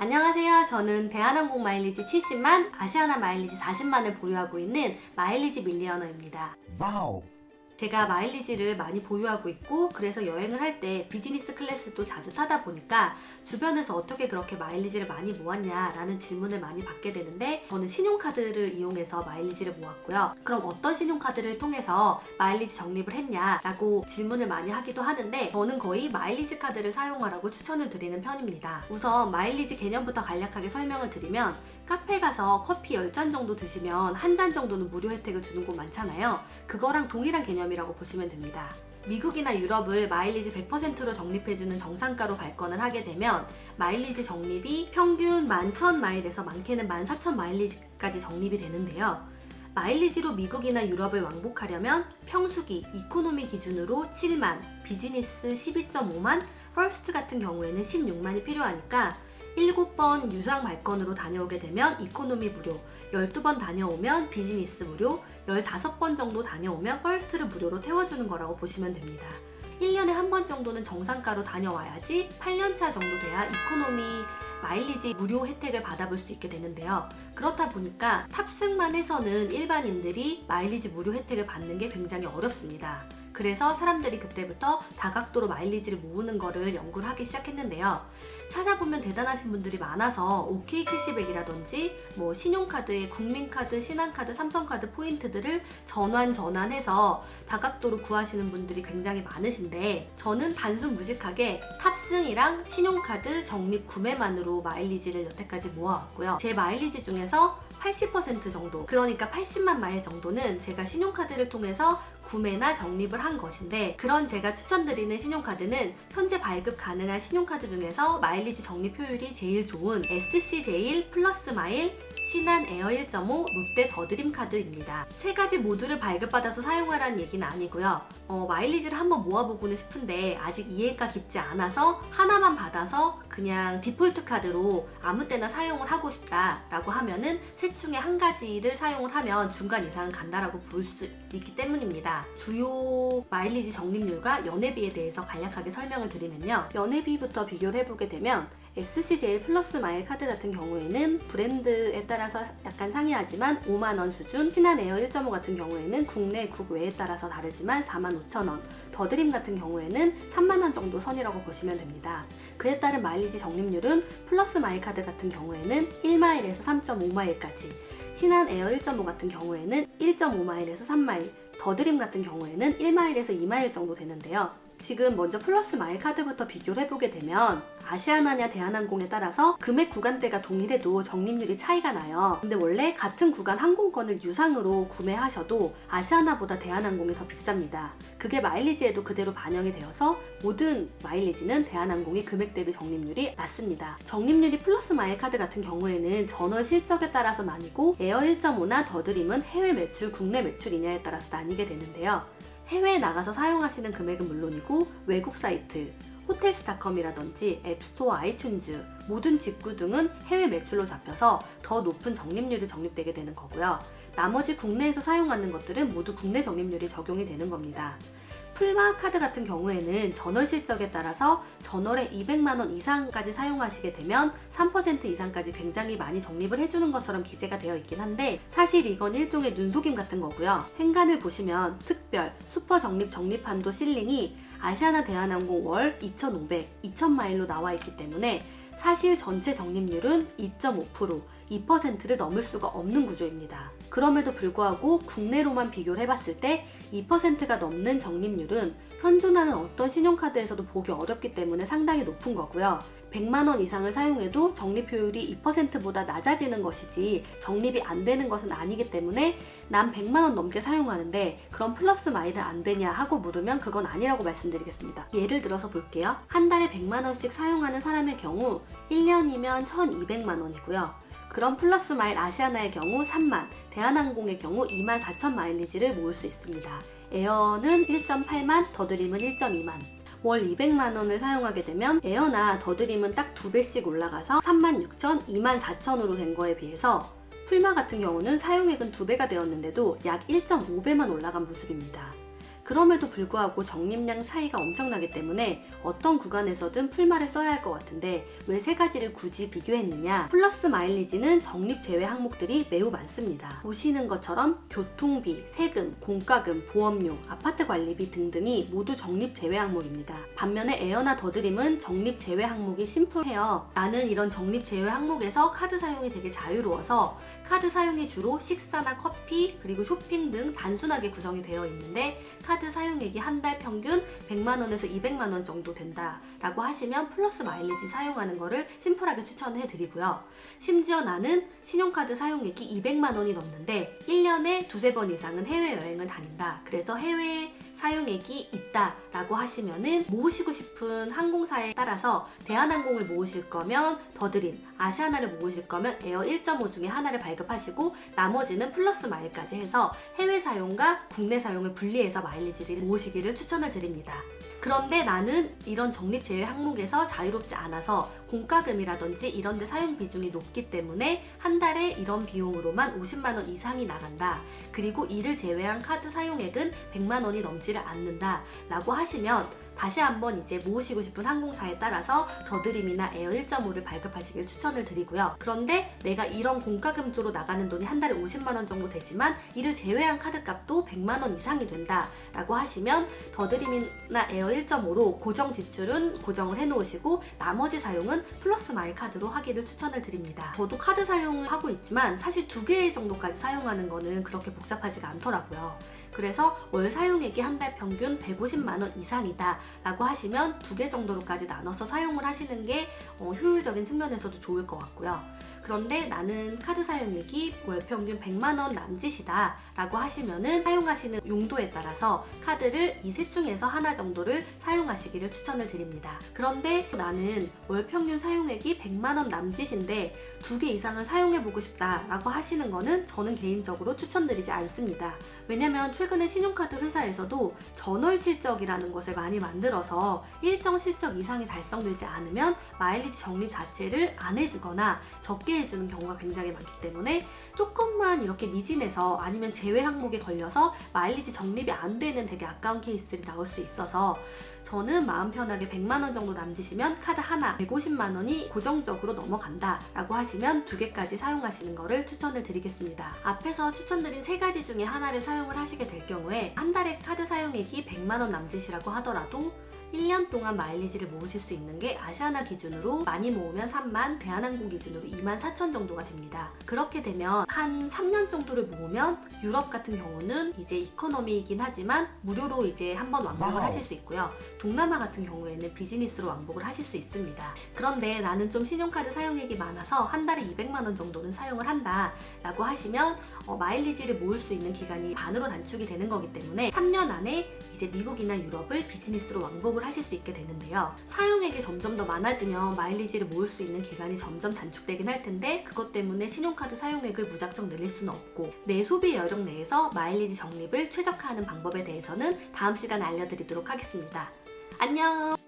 안녕하세요. 저는 대한항공 마일리지 70만, 아시아나 마일리지 40만을 보유하고 있는 마일리지 밀리어너입니다. 와우. 제가 마일리지를 많이 보유하고 있고 그래서 여행을 할 때 비즈니스 클래스도 자주 타다 보니까 주변에서 어떻게 그렇게 마일리지를 많이 모았냐 라는 질문을 많이 받게 되는데, 저는 신용카드를 이용해서 마일리지를 모았고요. 그럼 어떤 신용카드를 통해서 마일리지 적립을 했냐 라고 질문을 많이 하기도 하는데, 저는 거의 마일리지 카드를 사용하라고 추천을 드리는 편입니다. 우선 마일리지 개념부터 간략하게 설명을 드리면, 카페 가서 커피 10잔 정도 드시면 한 잔 정도는 무료 혜택을 주는 곳 많잖아요. 그거랑 동일한 개념이라고 보시면 됩니다. 미국이나 유럽을 마일리지 100%로 적립해주는 정상가로 발권을 하게 되면 마일리지 적립이 평균 11,000마일에서 많게는 14,000마일리지까지 적립이 되는데요. 마일리지로 미국이나 유럽을 왕복하려면 평수기, 이코노미 기준으로 7만, 비즈니스 12.5만, 퍼스트 같은 경우에는 16만이 필요하니까 7번 유상 발권으로 다녀오게 되면 이코노미 무료, 12번 다녀오면 비즈니스 무료, 15번 정도 다녀오면 퍼스트를 무료로 태워주는 거라고 보시면 됩니다. 1년에 한 번 정도는 정상가로 다녀와야지 8년차 정도 돼야 이코노미 마일리지 무료 혜택을 받아볼 수 있게 되는데요. 그렇다 보니까 탑승만 해서는 일반인들이 마일리지 무료 혜택을 받는 게 굉장히 어렵습니다. 그래서 사람들이 그때부터 다각도로 마일리지를 모으는 거를 연구를 하기 시작했는데요. 찾아보면 대단하신 분들이 많아서 OK 캐시백이라든지 신용카드의 국민카드, 신한카드, 삼성카드 포인트들을 전환해서 다각도로 구하시는 분들이 굉장히 많으신데, 저는 단순 무식하게 탑승이랑 신용카드 적립 구매만으로 마일리지를 여태까지 모아왔고요. 제 마일리지 중에서 80% 정도, 그러니까 80만 마일 정도는 제가 신용카드를 통해서 구매나 적립을 한 것인데, 그런 제가 추천드리는 신용카드는 현재 발급 가능한 신용카드 중에서 마일리지 적립 효율이 제일 좋은 SC제일, 플러스마일, 신한 에어 1.5, 롯데 더드림 카드입니다. 세 가지 모두를 발급받아서 사용하라는 얘기는 아니고요. 마일리지를 한번 모아보고는 싶은데 아직 이해가 깊지 않아서 하나만 받아서 그냥 디폴트 카드로 아무 때나 사용을 하고 싶다라고 하면은 셋 중에 한 가지를 사용을 하면 중간 이상은 간다라고 볼 수 있기 때문입니다. 주요 마일리지 적립률과 연회비에 대해서 간략하게 설명을 드리면요. 연회비부터 비교를 해보게 되면 SC제일 플러스 마일 카드 같은 경우에는 브랜드에 따라서 약간 상이하지만 5만원 수준, 신한 에어 1.5 같은 경우에는 국내, 국외에 따라서 다르지만 45,000원, 더드림 같은 경우에는 3만원 정도 선이라고 보시면 됩니다. 그에 따른 마일리지 적립률은 플러스 마일 카드 같은 경우에는 1마일에서 3.5마일까지, 신한 에어 1.5 같은 경우에는 1.5마일에서 3마일, 더드림 같은 경우에는 1마일에서 2마일 정도 되는데요. 지금 먼저 플러스 마일 카드부터 비교를 해보게 되면 아시아나냐 대한항공에 따라서 금액 구간대가 동일해도 적립률이 차이가 나요. 근데 원래 같은 구간 항공권을 유상으로 구매하셔도 아시아나보다 대한항공이 더 비쌉니다. 그게 마일리지에도 그대로 반영이 되어서 모든 마일리지는 대한항공이 금액 대비 적립률이 낮습니다. 적립률이 플러스 마일 카드 같은 경우에는 전월 실적에 따라서 나뉘고, 에어 1.5나 더드림은 해외 매출, 국내 매출이냐에 따라서 나뉘게 되는데요. 해외에 나가서 사용하시는 금액은 물론이고 외국 사이트, 호텔스닷컴이라든지 앱스토어, 아이튠즈, 모든 직구 등은 해외 매출로 잡혀서 더 높은 적립률이 적립되게 되는 거고요. 나머지 국내에서 사용하는 것들은 모두 국내 적립률이 적용이 되는 겁니다. 풀마 카드 같은 경우에는 전월 실적에 따라서 전월에 200만원 이상까지 사용하시게 되면 3% 이상까지 굉장히 많이 적립을 해주는 것처럼 기재가 되어 있긴 한데, 사실 이건 일종의 눈속임 같은 거고요. 행간을 보시면 특별, 슈퍼 적립 적립한도 실링이 아시아나 대한항공 월 2,500, 2,000마일로 나와 있기 때문에 사실 전체 적립률은 2.5%, 2%를 넘을 수가 없는 구조입니다. 그럼에도 불구하고 국내로만 비교를 해봤을 때 2%가 넘는 적립률은 현존하는 어떤 신용카드에서도 보기 어렵기 때문에 상당히 높은 거고요. 100만원 이상을 사용해도 적립 효율이 2%보다 낮아지는 것이지 적립이 안 되는 것은 아니기 때문에 난 100만원 넘게 사용하는데 그럼 플러스 마일은 안 되냐 하고 물으면 그건 아니라고 말씀드리겠습니다. 예를 들어서 볼게요. 한 달에 100만원씩 사용하는 사람의 경우 1년이면 1200만원이고요. 그럼 플러스 마일 아시아나의 경우 3만, 대한항공의 경우 24,000 마일리지를 모을 수 있습니다. 에어는 1.8만, 더드림은 1.2만. 월 200만원을 사용하게 되면 에어나 더드림은 딱 2배씩 올라가서 36,000, 24,000으로 된 거에 비해서 풀마 같은 경우는 사용액은 2배가 되었는데도 약 1.5배만 올라간 모습입니다. 그럼에도 불구하고 적립량 차이가 엄청나기 때문에 어떤 구간에서든 풀마를 써야 할 것 같은데 왜 세 가지를 굳이 비교했느냐? 플러스 마일리지는 적립 제외 항목들이 매우 많습니다. 보시는 것처럼 교통비, 세금, 공과금, 보험료, 아파트 관리비 등등이 모두 적립 제외 항목입니다. 반면에 에어나 더드림은 적립 제외 항목이 심플해요. 나는 이런 적립 제외 항목에서 카드 사용이 되게 자유로워서 카드 사용이 주로 식사나 커피 그리고 쇼핑 등 단순하게 구성이 되어 있는데 카드 사용액이 한 달 평균 100만원에서 200만원 정도 된다 라고 하시면 플러스 마일리지 사용하는 거를 심플하게 추천해 드리고요. 심지어 나는 신용카드 사용액이 200만원이 넘는데 1년에 두세 번 이상은 해외여행을 다닌다. 그래서 해외 사용액이 있다 라고 하시면은 모으시고 싶은 항공사에 따라서 대한항공을 모으실 거면 더드림, 아시아나를 모으실 거면 에어 1.5 중에 하나를 발급하시고 나머지는 플러스 마일까지 해서 해외 사용과 국내 사용을 분리해서 마일리지를 모으시기를 추천을 드립니다. 그런데 나는 이런 적립 제외 항목에서 자유롭지 않아서 공과금이라든지 이런 데 사용 비중이 높기 때문에 한 달에 이런 비용으로만 50만원 이상이 나간다. 그리고 이를 제외한 카드 사용액은 100만원이 넘지를 않는다 라고 하시면 다시 한번 이제 모으시고 싶은 항공사에 따라서 더드림이나 에어 1.5를 발급하시길 추천을 드리고요. 그런데 내가 이런 공과금 쪽으로 나가는 돈이 한 달에 50만원 정도 되지만 이를 제외한 카드값도 100만원 이상이 된다 라고 하시면 더드림이나 에어 1.5로 고정 지출은 고정을 해놓으시고 나머지 사용은 플러스 마일 카드로 하기를 추천을 드립니다. 저도 카드 사용을 하고 있지만 사실 2개 정도까지 사용하는 거는 그렇게 복잡하지가 않더라고요. 그래서 월 사용액이 한 달 평균 150만원 이상이다 라고 하시면 2개 정도로까지 나눠서 사용을 하시는 게 효율적인 측면에서도 좋을 것 같고요. 그런데 나는 카드 사용액이 월 평균 100만원 남짓이다 라고 하시면은 사용하시는 용도에 따라서 카드를 이 셋 중에서 하나 정도를 사용하시기를 추천을 드립니다. 그런데 나는 월 평균 사용액이 100만원 남짓인데 2개 이상을 사용해보고 싶다 라고 하시는 거는 저는 개인적으로 추천드리지 않습니다. 왜냐면 최근에 신용카드 회사에서도 전월 실적이라는 것을 많이 만들어서 일정 실적 이상이 달성되지 않으면 마일리지 적립 자체를 안 해주거나 적게 해주는 경우가 굉장히 많기 때문에 조금만 이렇게 미진해서 아니면 제외 항목에 걸려서 마일리지 적립이 안 되는 되게 아까운 케이스들이 나올 수 있어서 저는 마음 편하게 100만원 정도 남기시면 카드 하나 150만원이 고정적으로 넘어간다 라고 하시면 2개까지 사용하시는 거를 추천을 드리겠습니다. 앞에서 추천드린 3가지 중에 하나를 사용을 하시게 될 경우에 한 달에 카드 사용액이 100만원 남짓이라고 하더라도 1년 동안 마일리지를 모으실 수 있는 게 아시아나 기준으로 많이 모으면 3만, 대한항공 기준으로 2만 4천 정도가 됩니다. 그렇게 되면 한 3년 정도를 모으면 유럽 같은 경우는 이제 이코노미이긴 하지만 무료로 이제 한번 왕복을 하실 수 있고요. 동남아 같은 경우에는 비즈니스로 왕복을 하실 수 있습니다. 그런데 나는 좀 신용카드 사용액이 많아서 한 달에 200만원 정도는 사용을 한다 라고 하시면 마일리지를 모을 수 있는 기간이 반으로 단축이 되는 거기 때문에 3년 안에 이제 미국이나 유럽을 비즈니스로 왕복을 하실 수 있게 되는데요. 사용액이 점점 더 많아지면 마일리지를 모을 수 있는 기간이 점점 단축되긴 할 텐데 그것 때문에 신용카드 사용액을 무작정 늘릴 수는 없고 내 소비 여력 내에서 마일리지 적립을 최적화하는 방법에 대해서는 다음 시간에 알려드리도록 하겠습니다. 안녕!